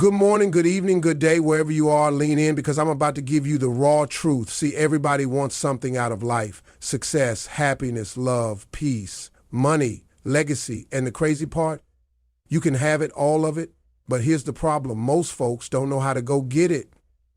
Good morning, good evening, good day, wherever you are, lean in because I'm about to give you the raw truth. See, everybody wants something out of life: success, happiness, love, peace, money, legacy. And the crazy part, you can have it, all of it, but here's the problem. Most folks don't know how to go get it.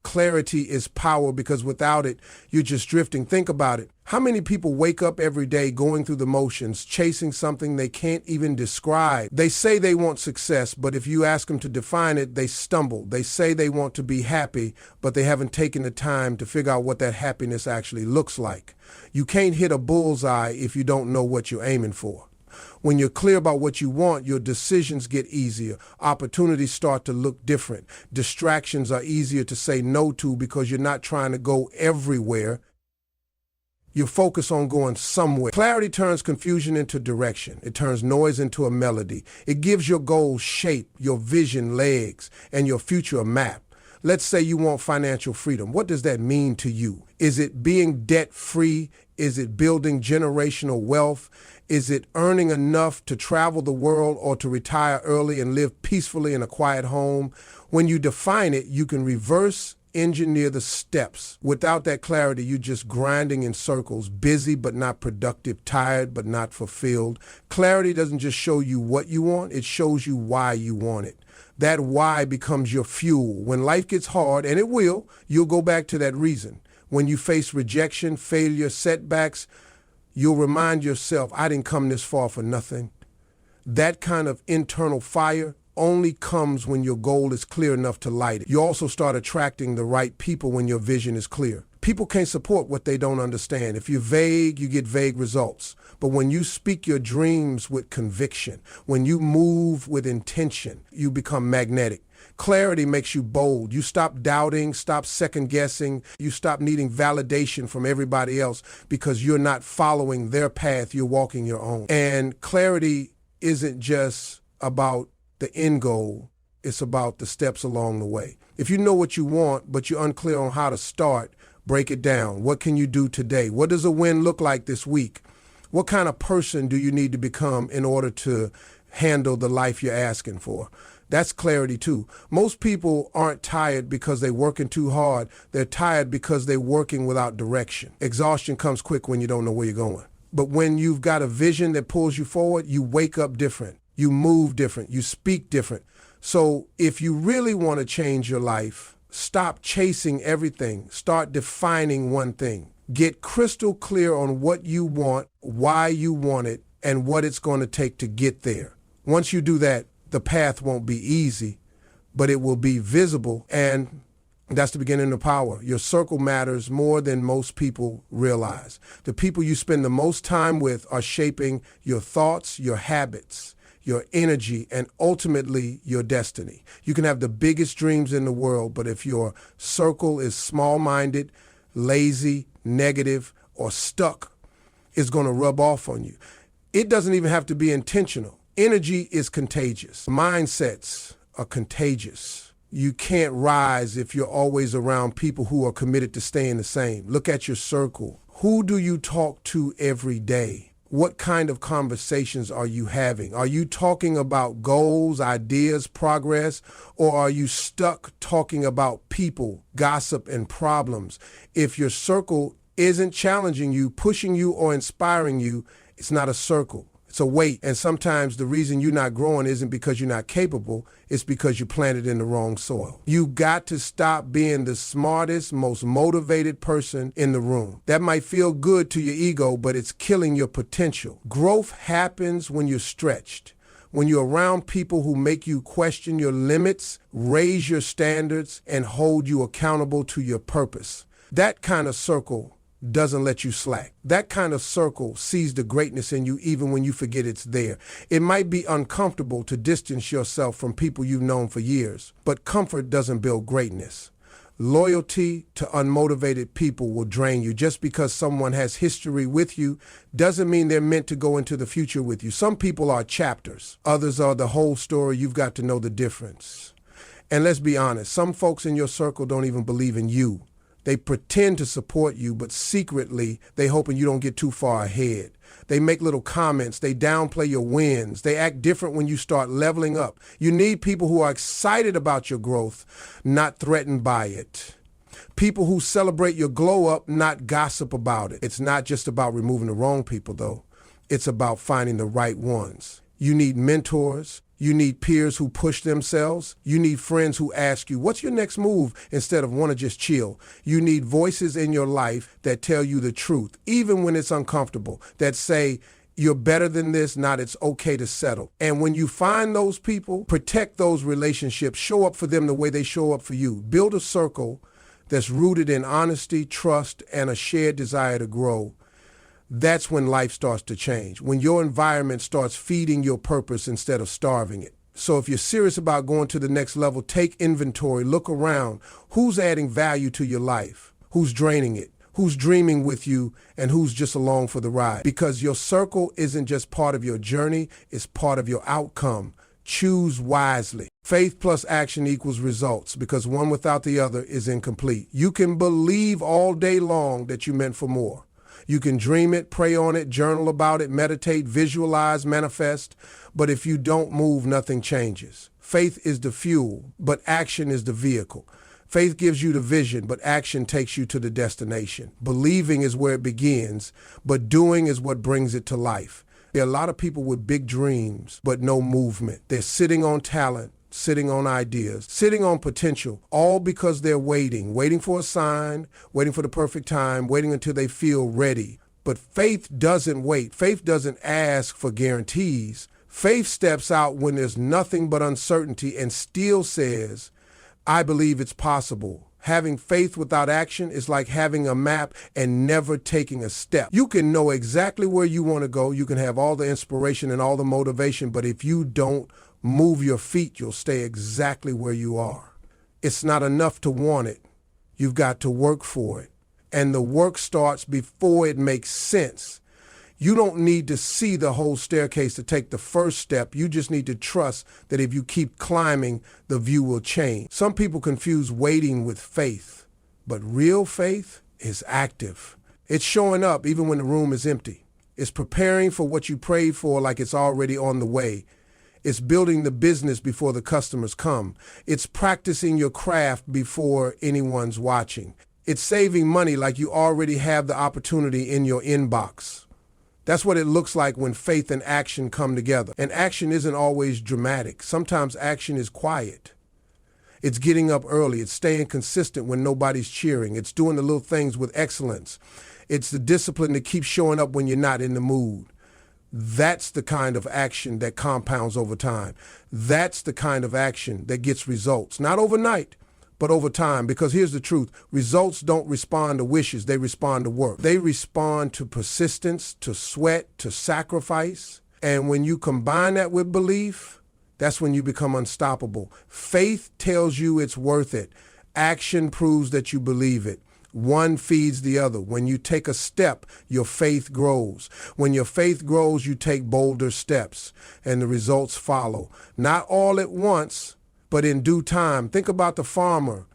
Clarity is power because without it, you're just drifting. Think about it. How many people wake up every day going through the motions, chasing something they can't even describe? They say they want success, but if you ask them to define it, they stumble. They say they want to be happy, but they haven't taken the time to figure out what that happiness actually looks like. You can't hit a bullseye if you don't know what you're aiming for. When you're clear about what you want, your decisions get easier. Opportunities start to look different. Distractions are easier to say no to because you're not trying to go everywhere. You focus on going somewhere. Clarity turns confusion into direction. It turns noise into a melody. It gives your goals shape, your vision legs, and your future a map. Let's say you want financial freedom. What does that mean to you? Is it being debt-free? Is it building generational wealth? Is it earning enough to travel the world or to retire early and live peacefully in a quiet home? When you define it, you can reverse engineer the steps. Without that clarity, you're just grinding in circles, busy but not productive, tired but not fulfilled. Clarity doesn't just show you what you want, it shows you why you want it. That why becomes your fuel. When life gets hard, and it will, you'll go back to that reason. When you face rejection, failure, setbacks, you'll remind yourself, I didn't come this far for nothing. That kind of internal fire only comes when your goal is clear enough to light it. You also start attracting the right people when your vision is clear. People can't support what they don't understand. If you're vague, you get vague results. But when you speak your dreams with conviction, when you move with intention, you become magnetic. Clarity makes you bold. You stop doubting, stop second guessing. You stop needing validation from everybody else because you're not following their path, you're walking your own. And clarity isn't just about the end goal, it's about the steps along the way. If you know what you want, but you're unclear on how to start, break it down. What can you do today? What does a win look like this week? What kind of person do you need to become in order to handle the life you're asking for? That's clarity too. Most people aren't tired because they're working too hard. They're tired because they're working without direction. Exhaustion comes quick when you don't know where you're going. But when you've got a vision that pulls you forward, you wake up different. You move different. You speak different. So if you really want to change your life, stop chasing everything. Start defining one thing. Get crystal clear on what you want, why you want it, and what it's going to take to get there. Once you do that, the path won't be easy, but it will be visible, and that's the beginning of power. Your circle matters more than most people realize. The people you spend the most time with are shaping your thoughts, your habits, your energy, and ultimately your destiny. You can have the biggest dreams in the world, but if your circle is small-minded, lazy, negative, or stuck, it's going to rub off on you. It doesn't even have to be intentional. Energy is contagious. Mindsets are contagious. You can't rise if you're always around people who are committed to staying the same. Look at your circle. Who do you talk to every day? What kind of conversations are you having? Are you talking about goals, ideas, progress, or are you stuck talking about people, gossip, and problems? If your circle isn't challenging you, pushing you, or inspiring you, it's not a circle. It's a weight. And sometimes the reason you're not growing isn't because you're not capable, it's because you planted in the wrong soil. You got to stop being the smartest, most motivated person in the room. That might feel good to your ego, but it's killing your potential. Growth happens when you're stretched. When you're around people who make you question your limits, raise your standards, and hold you accountable to your purpose. That kind of circle doesn't let you slack. That kind of circle sees the greatness in you even when you forget it's there. It might be uncomfortable to distance yourself from people you've known for years, but comfort doesn't build greatness. Loyalty to unmotivated people will drain you. Just because someone has history with you doesn't mean they're meant to go into the future with you. Some people are chapters. Others are the whole story. You've got to know the difference. And let's be honest, some folks in your circle don't even believe in you. They pretend to support you, but secretly they hoping you don't get too far ahead. They make little comments. They downplay your wins. They act different when you start leveling up. You need people who are excited about your growth, not threatened by it. People who celebrate your glow up, not gossip about it. It's not just about removing the wrong people, though. It's about finding the right ones. You need mentors. You need peers who push themselves. You need friends who ask you, what's your next move, instead of want to just chill. You need voices in your life that tell you the truth, even when it's uncomfortable, that say, you're better than this, not it's okay to settle. And when you find those people, protect those relationships, show up for them the way they show up for you. Build a circle that's rooted in honesty, trust, and a shared desire to grow. That's when life starts to change, when your environment starts feeding your purpose instead of starving it. So if you're serious about going to the next level, take inventory, look around. Who's adding value to your life? Who's draining it? Who's dreaming with you? And who's just along for the ride? Because your circle isn't just part of your journey, it's part of your outcome. Choose wisely. Faith plus action equals results, because one without the other is incomplete. You can believe all day long that you meant for more. You can dream it, pray on it, journal about it, meditate, visualize, manifest. But if you don't move, nothing changes. Faith is the fuel, but action is the vehicle. Faith gives you the vision, but action takes you to the destination. Believing is where it begins, but doing is what brings it to life. There are a lot of people with big dreams, but no movement. They're sitting on talent, sitting on ideas, sitting on potential, all because they're waiting for a sign, waiting for the perfect time, waiting until they feel ready. But faith doesn't wait. Faith doesn't ask for guarantees. Faith steps out when there's nothing but uncertainty and still says, I believe it's possible. Having faith without action is like having a map and never taking a step. You can know exactly where you want to go. You can have all the inspiration and all the motivation, but if you don't move your feet, you'll stay exactly where you are. It's not enough to want it. You've got to work for it. And the work starts before it makes sense. You don't need to see the whole staircase to take the first step. You just need to trust that if you keep climbing, the view will change. Some people confuse waiting with faith, but real faith is active. It's showing up even when the room is empty. It's preparing for what you prayed for like it's already on the way. It's building the business before the customers come. It's practicing your craft before anyone's watching. It's saving money like you already have the opportunity in your inbox. That's what it looks like when faith and action come together. And action isn't always dramatic. Sometimes action is quiet. It's getting up early. It's staying consistent when nobody's cheering. It's doing the little things with excellence. It's the discipline to keep showing up when you're not in the mood. That's the kind of action that compounds over time. That's the kind of action that gets results. Not overnight, but over time. Because here's the truth. Results don't respond to wishes. They respond to work. They respond to persistence, to sweat, to sacrifice. And when you combine that with belief, that's when you become unstoppable. Faith tells you it's worth it. Action proves that you believe it. One feeds the other. When you take a step, your faith grows. When your faith grows, you take bolder steps, and the results follow. Not all at once, but in due time. Think about the farmer.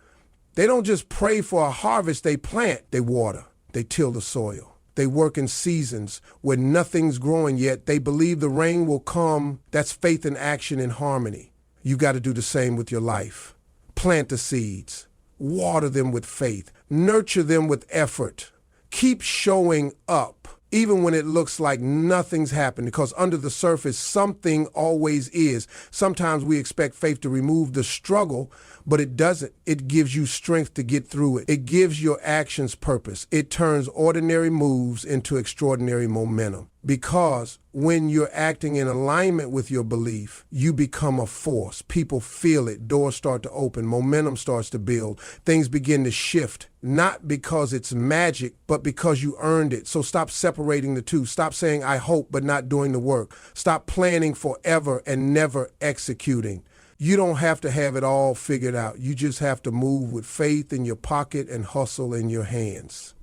They don't just pray for a harvest. They plant, they water, they till the soil. They work in seasons when nothing's growing yet. They believe the rain will come. That's faith and action in harmony. You got to do the same with your life. Plant the seeds. Water them with faith. Nurture them with effort. Keep showing up, even when it looks like nothing's happened, because under the surface, something always is. Sometimes we expect faith to remove the struggle, but it doesn't. It gives you strength to get through it. It gives your actions purpose. It turns ordinary moves into extraordinary momentum. Because when you're acting in alignment with your belief, you become a force. People feel it. Doors start to open. Momentum starts to build. Things begin to shift, not because it's magic, but because you earned it. So stop separating the two. Stop saying, I hope, but not doing the work. Stop planning forever and never executing. You don't have to have it all figured out. You just have to move with faith in your pocket and hustle in your hands.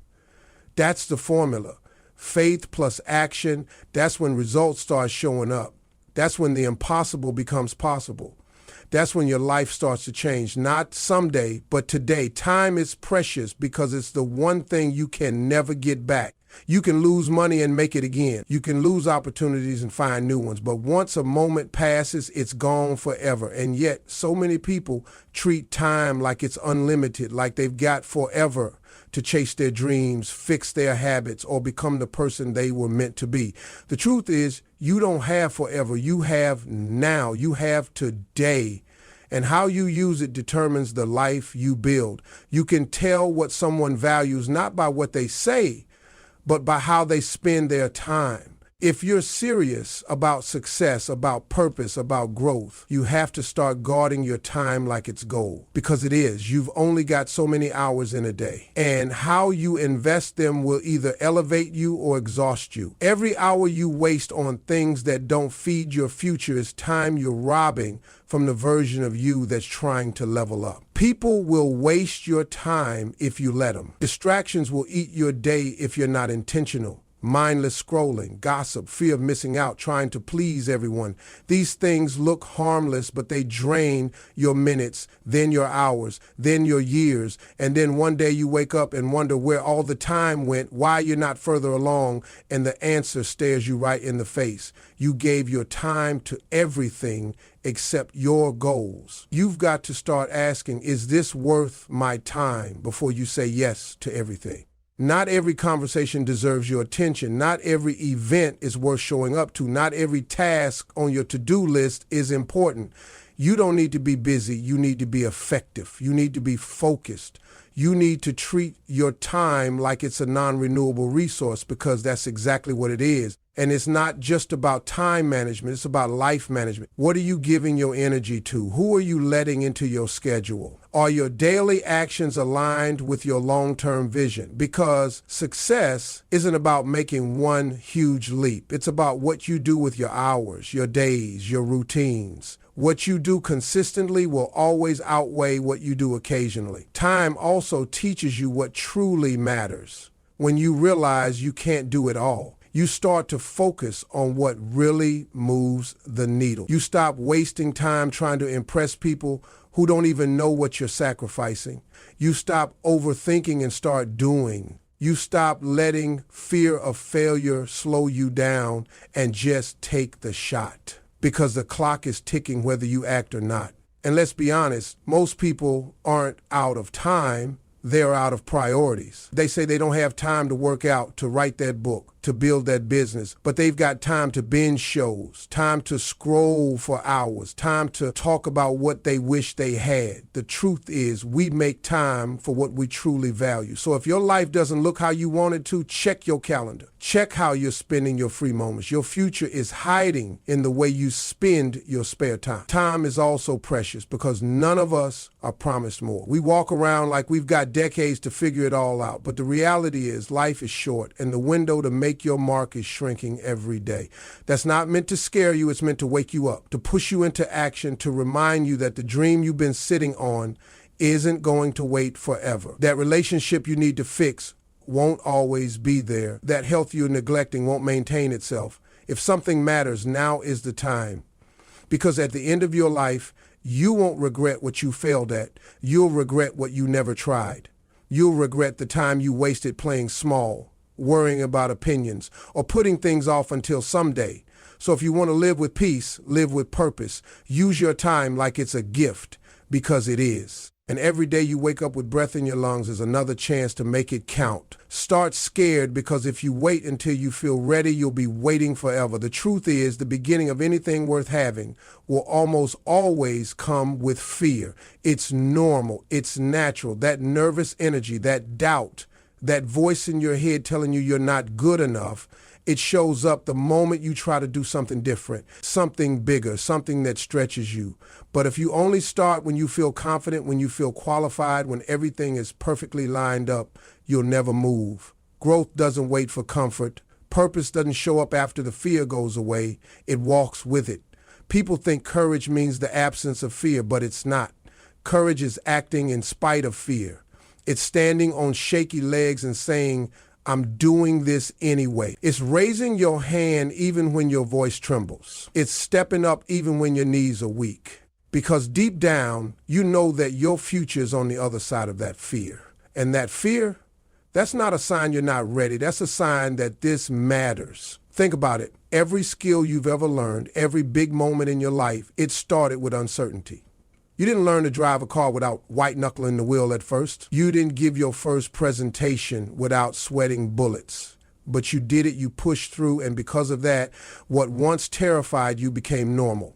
That's the formula. Faith plus action, that's when results start showing up. That's when the impossible becomes possible. That's when your life starts to change. Not someday, but today. Time is precious because it's the one thing you can never get back. You can lose money and make it again. You can lose opportunities and find new ones. But once a moment passes, it's gone forever. And yet, so many people treat time like it's unlimited, like they've got forever to chase their dreams, fix their habits, or become the person they were meant to be. The truth is, you don't have forever. You have now. You have today. And how you use it determines the life you build. You can tell what someone values not by what they say, but by how they spend their time. If you're serious about success, about purpose, about growth, you have to start guarding your time like it's gold. Because it is. You've only got so many hours in a day. And how you invest them will either elevate you or exhaust you. Every hour you waste on things that don't feed your future is time you're robbing from the version of you that's trying to level up. People will waste your time if you let them. Distractions will eat your day if you're not intentional. Mindless scrolling, gossip, fear of missing out, trying to please everyone. These things look harmless, but they drain your minutes, then your hours, then your years. And then one day you wake up and wonder where all the time went, why you're not further along, and the answer stares you right in the face. You gave your time to everything except your goals. You've got to start asking, is this worth my time, before you say yes to everything. Not every conversation deserves your attention. Not every event is worth showing up to. Not every task on your to-do list is important. You don't need to be busy. You need to be effective. You need to be focused. You need to treat your time like it's a non-renewable resource, because that's exactly what it is. And it's not just about time management, it's about life management. What are you giving your energy to? Who are you letting into your schedule? Are your daily actions aligned with your long-term vision? Because success isn't about making one huge leap. It's about what you do with your hours, your days, your routines. What you do consistently will always outweigh what you do occasionally. Time also teaches you what truly matters. When you realize you can't do it all, you start to focus on what really moves the needle. You stop wasting time trying to impress people who don't even know what you're sacrificing. You stop overthinking and start doing. You stop letting fear of failure slow you down and just take the shot. Because the clock is ticking whether you act or not. And let's be honest, most people aren't out of time, they're out of priorities. They say they don't have time to work out, to write that book, to build that business, but they've got time to binge shows, time to scroll for hours, time to talk about what they wish they had. The truth is, we make time for what we truly value. So if your life doesn't look how you want it to, check your calendar. Check how you're spending your free moments. Your future is hiding in the way you spend your spare time. Time is also precious because none of us are promised more. We walk around like we've got decades to figure it all out, but the reality is life is short and the window to make your mark is shrinking every day. That's not meant to scare you, it's meant to wake you up, to push you into action, to remind you that the dream you've been sitting on isn't going to wait forever. That relationship you need to fix won't always be there. That health you're neglecting won't maintain itself. If something matters, now is the time. Because at the end of your life, you won't regret what you failed at. You'll regret what you never tried. You'll regret the time you wasted playing small, worrying about opinions, or putting things off until someday. So if you want to live with peace, live with purpose. Use your time like it's a gift, because it is. And every day you wake up with breath in your lungs is another chance to make it count. Start scared, because if you wait until you feel ready, you'll be waiting forever. The truth is, the beginning of anything worth having will almost always come with fear. It's normal. It's natural. That nervous energy, that doubt, that voice in your head telling you you're not good enough, it shows up the moment you try to do something different, something bigger, something that stretches you. But if you only start when you feel confident, when you feel qualified, when everything is perfectly lined up, you'll never move. Growth doesn't wait for comfort. Purpose doesn't show up after the fear goes away. It walks with it. People think courage means the absence of fear, but it's not. Courage is acting in spite of fear. It's standing on shaky legs and saying, I'm doing this anyway. It's raising your hand even when your voice trembles. It's stepping up even when your knees are weak. Because deep down, you know that your future is on the other side of that fear. And that fear, that's not a sign you're not ready. That's a sign that this matters. Think about it. Every skill you've ever learned, every big moment in your life, it started with uncertainty. You didn't learn to drive a car without white-knuckling the wheel at first. You didn't give your first presentation without sweating bullets. But you did it, you pushed through, and because of that, what once terrified you became normal.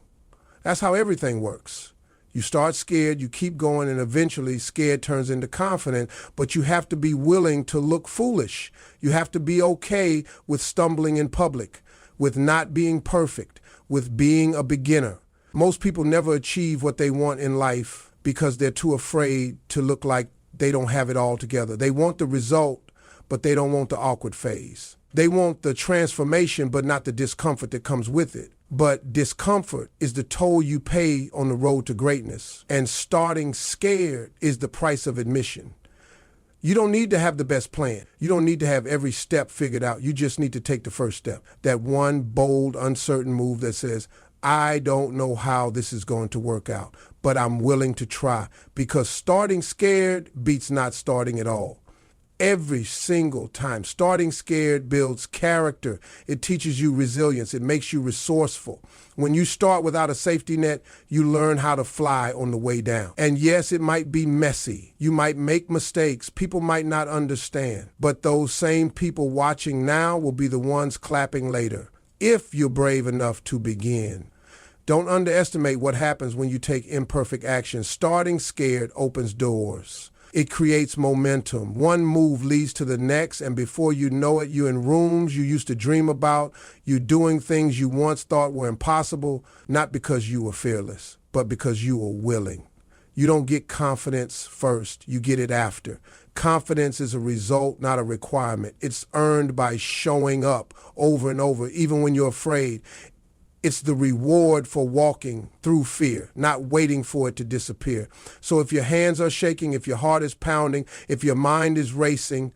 That's how everything works. You start scared, you keep going, and eventually scared turns into confident, but you have to be willing to look foolish. You have to be okay with stumbling in public, with not being perfect, with being a beginner. Most people never achieve what they want in life because they're too afraid to look like they don't have it all together. They want the result, but they don't want the awkward phase. They want the transformation, but not the discomfort that comes with it. But discomfort is the toll you pay on the road to greatness. And starting scared is the price of admission. You don't need to have the best plan. You don't need to have every step figured out. You just need to take the first step. That one bold, uncertain move that says, I don't know how this is going to work out, but I'm willing to try. Because starting scared beats not starting at all. Every single time. Starting scared builds character. It teaches you resilience. It makes you resourceful. When you start without a safety net, you learn how to fly on the way down. And yes, it might be messy. You might make mistakes. People might not understand. But those same people watching now will be the ones clapping later, if you're brave enough to begin. Don't underestimate what happens when you take imperfect action. Starting scared opens doors. It creates momentum. One move leads to the next, and before you know it, you're in rooms you used to dream about. You're doing things you once thought were impossible, not because you were fearless, but because you were willing. You don't get confidence first, you get it after. Confidence is a result, not a requirement. It's earned by showing up over and over, even when you're afraid. It's the reward for walking through fear, not waiting for it to disappear. So if your hands are shaking, if your heart is pounding, if your mind is racing,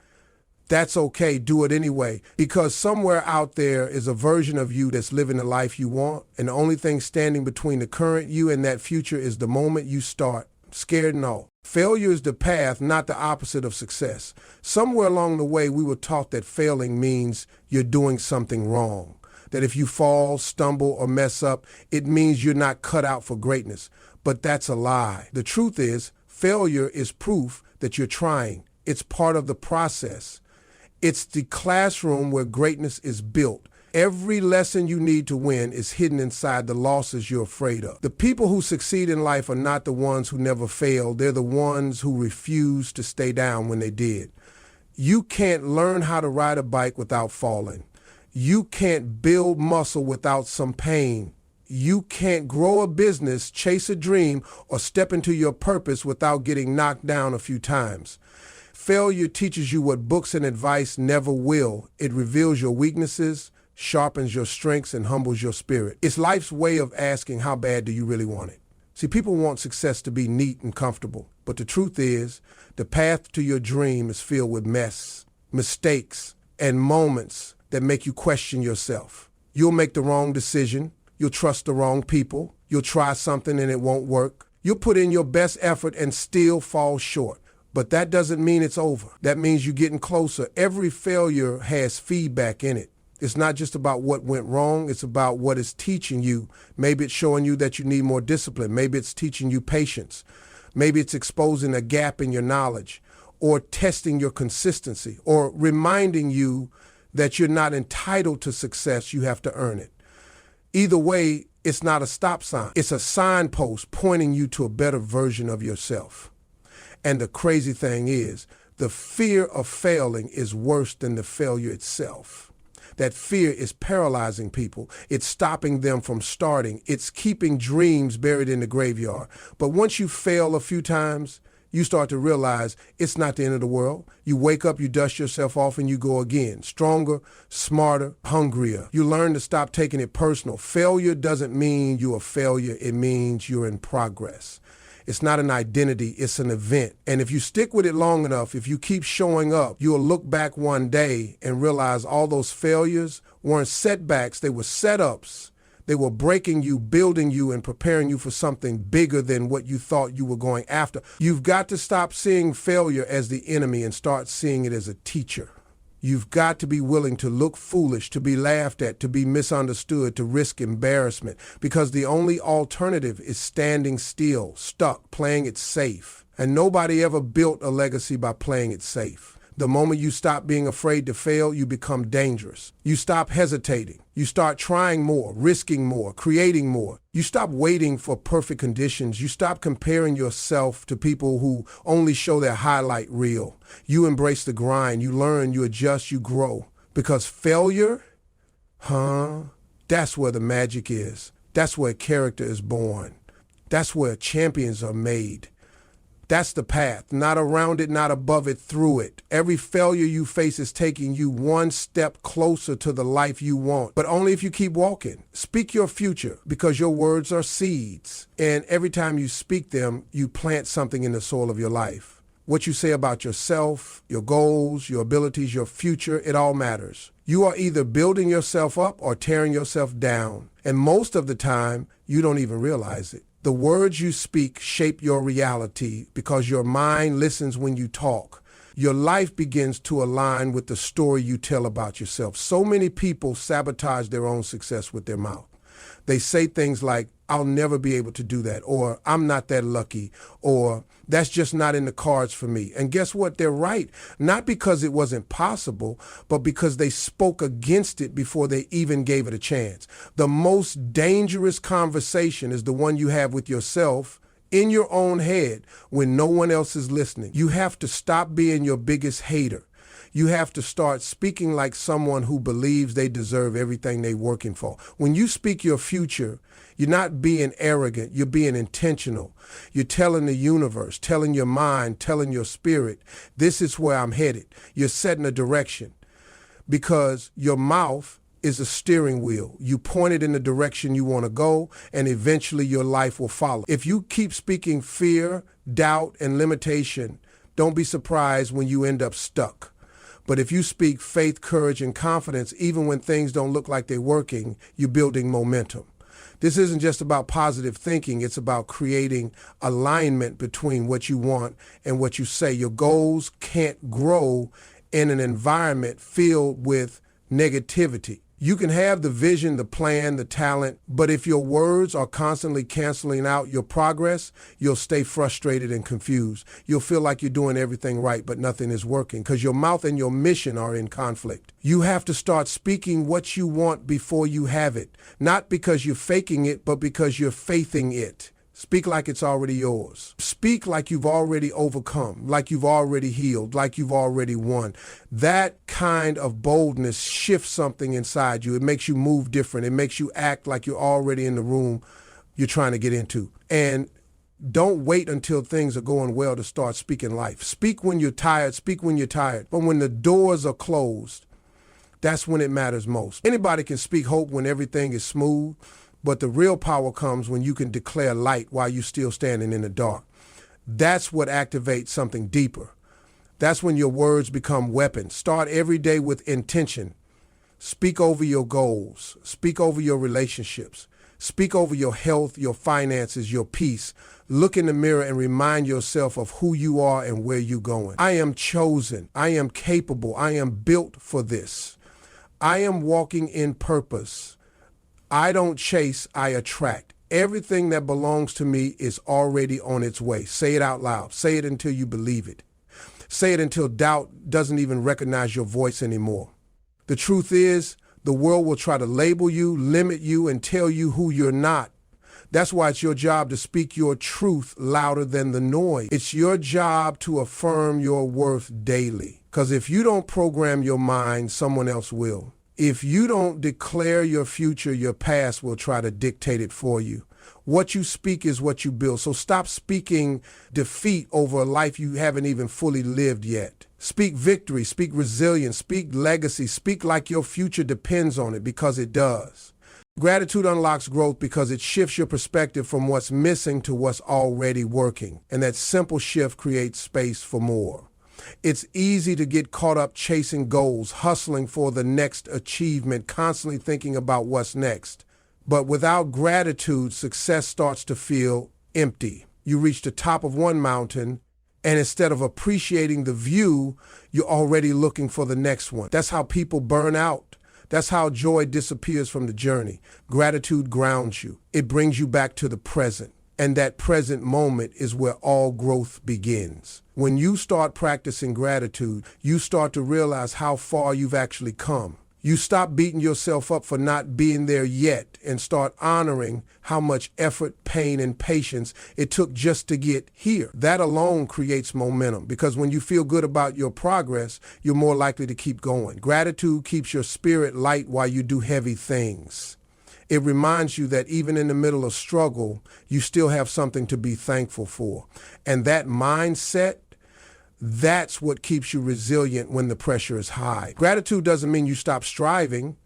that's okay. Do it anyway. Because somewhere out there is a version of you that's living the life you want. And the only thing standing between the current you and that future is the moment you start, scared and all. Failure is the path, not the opposite of success. Somewhere along the way, we were taught that failing means you're doing something wrong. That if you fall, stumble, or mess up, it means you're not cut out for greatness. But that's a lie. The truth is, failure is proof that you're trying. It's part of the process. It's the classroom where greatness is built. Every lesson you need to win is hidden inside the losses you're afraid of. The people who succeed in life are not the ones who never failed. They're the ones who refused to stay down when they did. You can't learn how to ride a bike without falling. You can't build muscle without some pain. You can't grow a business, chase a dream, or step into your purpose without getting knocked down a few times. Failure teaches you what books and advice never will. It reveals your weaknesses, sharpens your strengths, and humbles your spirit. It's life's way of asking, how bad do you really want it? See, people want success to be neat and comfortable, but the truth is, the path to your dream is filled with mess, mistakes, and moments that make you question yourself. You'll make the wrong decision. You'll trust the wrong people. You'll try something and it won't work. You'll put in your best effort and still fall short. But that doesn't mean it's over. That means you're getting closer. Every failure has feedback in it. It's not just about what went wrong. It's about what it's teaching you. Maybe it's showing you that you need more discipline. Maybe it's teaching you patience. Maybe it's exposing a gap in your knowledge or testing your consistency or reminding you that you're not entitled to success, you have to earn it. Either way, it's not a stop sign. It's a signpost pointing you to a better version of yourself. And the crazy thing is, the fear of failing is worse than the failure itself. That fear is paralyzing people. It's stopping them from starting. It's keeping dreams buried in the graveyard. But once you fail a few times, you start to realize it's not the end of the world. You wake up, you dust yourself off, and you go again. Stronger, smarter, hungrier. You learn to stop taking it personal. Failure doesn't mean you're a failure. It means you're in progress. It's not an identity, it's an event. And if you stick with it long enough, if you keep showing up, you'll look back one day and realize all those failures weren't setbacks, they were setups They were breaking you, building you, and preparing you for something bigger than what you thought you were going after. You've got to stop seeing failure as the enemy and start seeing it as a teacher. You've got to be willing to look foolish, to be laughed at, to be misunderstood, to risk embarrassment, because the only alternative is standing still, stuck, playing it safe. And nobody ever built a legacy by playing it safe. The moment you stop being afraid to fail, you become dangerous. You stop hesitating. You start trying more, risking more, creating more. You stop waiting for perfect conditions. You stop comparing yourself to people who only show their highlight reel. You embrace the grind. You learn, you adjust, you grow. Because failure, that's where the magic is. That's where character is born. That's where champions are made. That's the path, not around it, not above it, through it. Every failure you face is taking you one step closer to the life you want, but only if you keep walking. Speak your future, because your words are seeds. And every time you speak them, you plant something in the soil of your life. What you say about yourself, your goals, your abilities, your future, it all matters. You are either building yourself up or tearing yourself down. And most of the time, you don't even realize it. The words you speak shape your reality because your mind listens when you talk. Your life begins to align with the story you tell about yourself. So many people sabotage their own success with their mouth. They say things like, I'll never be able to do that, or I'm not that lucky, or that's just not in the cards for me. And guess what? They're right. Not because it wasn't possible, but because they spoke against it before they even gave it a chance. The most dangerous conversation is the one you have with yourself in your own head when no one else is listening. You have to stop being your biggest hater. You have to start speaking like someone who believes they deserve everything they're working for. When you speak your future, you're not being arrogant, you're being intentional. You're telling the universe, telling your mind, telling your spirit, this is where I'm headed. You're setting a direction because your mouth is a steering wheel. You point it in the direction you want to go, and eventually your life will follow. If you keep speaking fear, doubt, and limitation, don't be surprised when you end up stuck. But if you speak faith, courage, and confidence, even when things don't look like they're working, you're building momentum. This isn't just about positive thinking. It's about creating alignment between what you want and what you say. Your goals can't grow in an environment filled with negativity. You can have the vision, the plan, the talent, but if your words are constantly canceling out your progress, you'll stay frustrated and confused. You'll feel like you're doing everything right, but nothing is working because your mouth and your mission are in conflict. You have to start speaking what you want before you have it, not because you're faking it, but because you're faithing it. Speak like it's already yours. Speak like you've already overcome, like you've already healed, like you've already won. That kind of boldness shifts something inside you. It makes you move different. It makes you act like you're already in the room you're trying to get into. And don't wait until things are going well to start speaking life. Speak when you're tired. Speak when you're tired. But when the doors are closed, that's when it matters most. Anybody can speak hope when everything is smooth. But the real power comes when you can declare light while you're still standing in the dark. That's what activates something deeper. That's when your words become weapons. Start every day with intention. Speak over your goals. Speak over your relationships. Speak over your health, your finances, your peace. Look in the mirror and remind yourself of who you are and where you're going. I am chosen. I am capable. I am built for this. I am walking in purpose. I don't chase, I attract. Everything that belongs to me is already on its way. Say it out loud. Say it until you believe it. Say it until doubt doesn't even recognize your voice anymore. The truth is, the world will try to label you, limit you, and tell you who you're not. That's why it's your job to speak your truth louder than the noise. It's your job to affirm your worth daily. Because if you don't program your mind, someone else will. If you don't declare your future, your past will try to dictate it for you. What you speak is what you build. So stop speaking defeat over a life you haven't even fully lived yet. Speak victory, speak resilience, speak legacy, speak like your future depends on it, because it does. Gratitude unlocks growth because it shifts your perspective from what's missing to what's already working. And that simple shift creates space for more. It's easy to get caught up chasing goals, hustling for the next achievement, constantly thinking about what's next. But without gratitude, success starts to feel empty. You reach the top of one mountain, and instead of appreciating the view, you're already looking for the next one. That's how people burn out. That's how joy disappears from the journey. Gratitude grounds you. It brings you back to the present. And that present moment is where all growth begins. When you start practicing gratitude, you start to realize how far you've actually come. You stop beating yourself up for not being there yet and start honoring how much effort, pain, and patience it took just to get here. That alone creates momentum, because when you feel good about your progress, you're more likely to keep going. Gratitude keeps your spirit light while you do heavy things. It reminds you that even in the middle of struggle, you still have something to be thankful for. And that mindset, that's what keeps you resilient when the pressure is high. Gratitude doesn't mean you stop striving.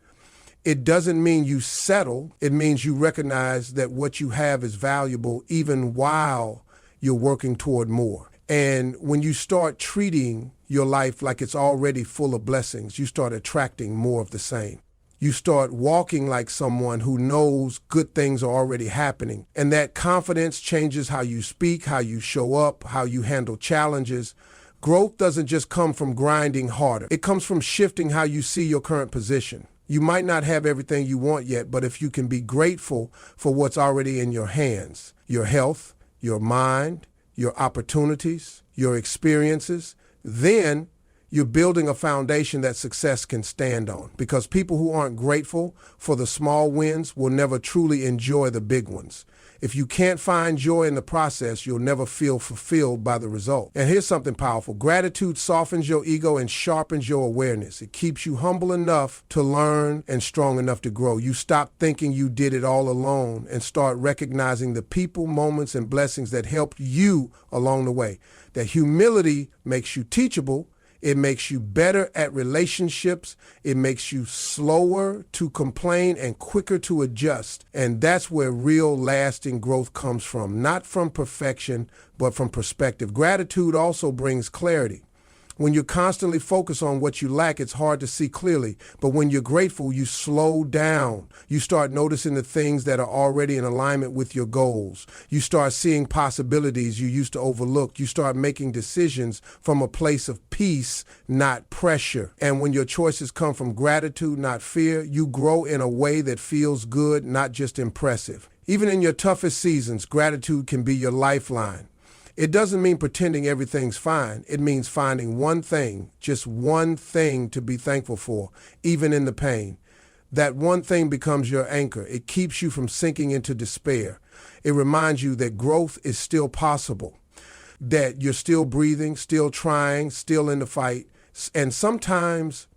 It doesn't mean you settle. It means you recognize that what you have is valuable even while you're working toward more. And when you start treating your life like it's already full of blessings, you start attracting more of the same. You start walking like someone who knows good things are already happening. And that confidence changes how you speak, how you show up, how you handle challenges. Growth doesn't just come from grinding harder. It comes from shifting how you see your current position. You might not have everything you want yet, but if you can be grateful for what's already in your hands, your health, your mind, your opportunities, your experiences, then you're building a foundation that success can stand on. Because people who aren't grateful for the small wins will never truly enjoy the big ones. If you can't find joy in the process, you'll never feel fulfilled by the result. And here's something powerful. Gratitude softens your ego and sharpens your awareness. It keeps you humble enough to learn and strong enough to grow. You stop thinking you did it all alone and start recognizing the people, moments, and blessings that helped you along the way. That humility makes you teachable. It makes you better at relationships. It makes you slower to complain and quicker to adjust. And that's where real lasting growth comes from, not from perfection, but from perspective. Gratitude also brings clarity. When you're constantly focused on what you lack, it's hard to see clearly. But when you're grateful, you slow down. You start noticing the things that are already in alignment with your goals. You start seeing possibilities you used to overlook. You start making decisions from a place of peace, not pressure. And when your choices come from gratitude, not fear, you grow in a way that feels good, not just impressive. Even in your toughest seasons, gratitude can be your lifeline. It doesn't mean pretending everything's fine. It means finding one thing, just one thing to be thankful for, even in the pain. That one thing becomes your anchor. It keeps you from sinking into despair. It reminds you that growth is still possible, that you're still breathing, still trying, still in the fight. And sometimes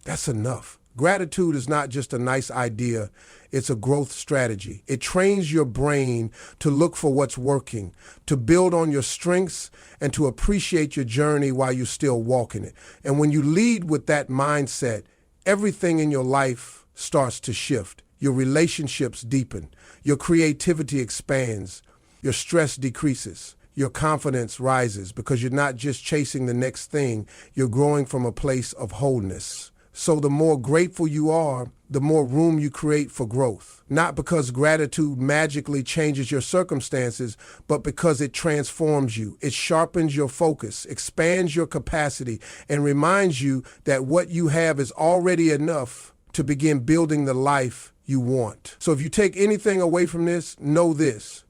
that's enough. Gratitude is not just a nice idea, it's a growth strategy. It trains your brain to look for what's working, to build on your strengths, and to appreciate your journey while you're still walking it. And when you lead with that mindset, everything in your life starts to shift. Your relationships deepen, your creativity expands, your stress decreases. Your confidence rises because you're not just chasing the next thing, you're growing from a place of wholeness. So the more grateful you are, the more room you create for growth. Not because gratitude magically changes your circumstances, but because it transforms you. It sharpens your focus, expands your capacity, and reminds you that what you have is already enough to begin building the life you want. So if you take anything away from this, know this.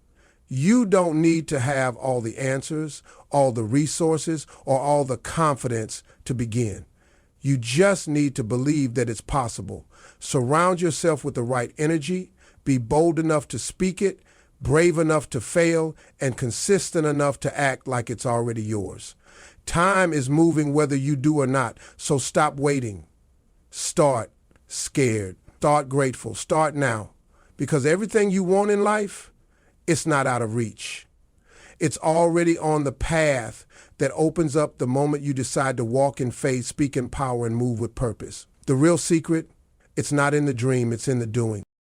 You don't need to have all the answers, all the resources, or all the confidence to begin. You just need to believe that it's possible. Surround yourself with the right energy, be bold enough to speak it, brave enough to fail, and consistent enough to act like it's already yours. Time is moving whether you do or not, so stop waiting. Start scared. Start grateful. Start now. Because everything you want in life, it's not out of reach. It's already on the path that opens up the moment you decide to walk in faith, speak in power, and move with purpose. The real secret, it's not in the dream, it's in the doing.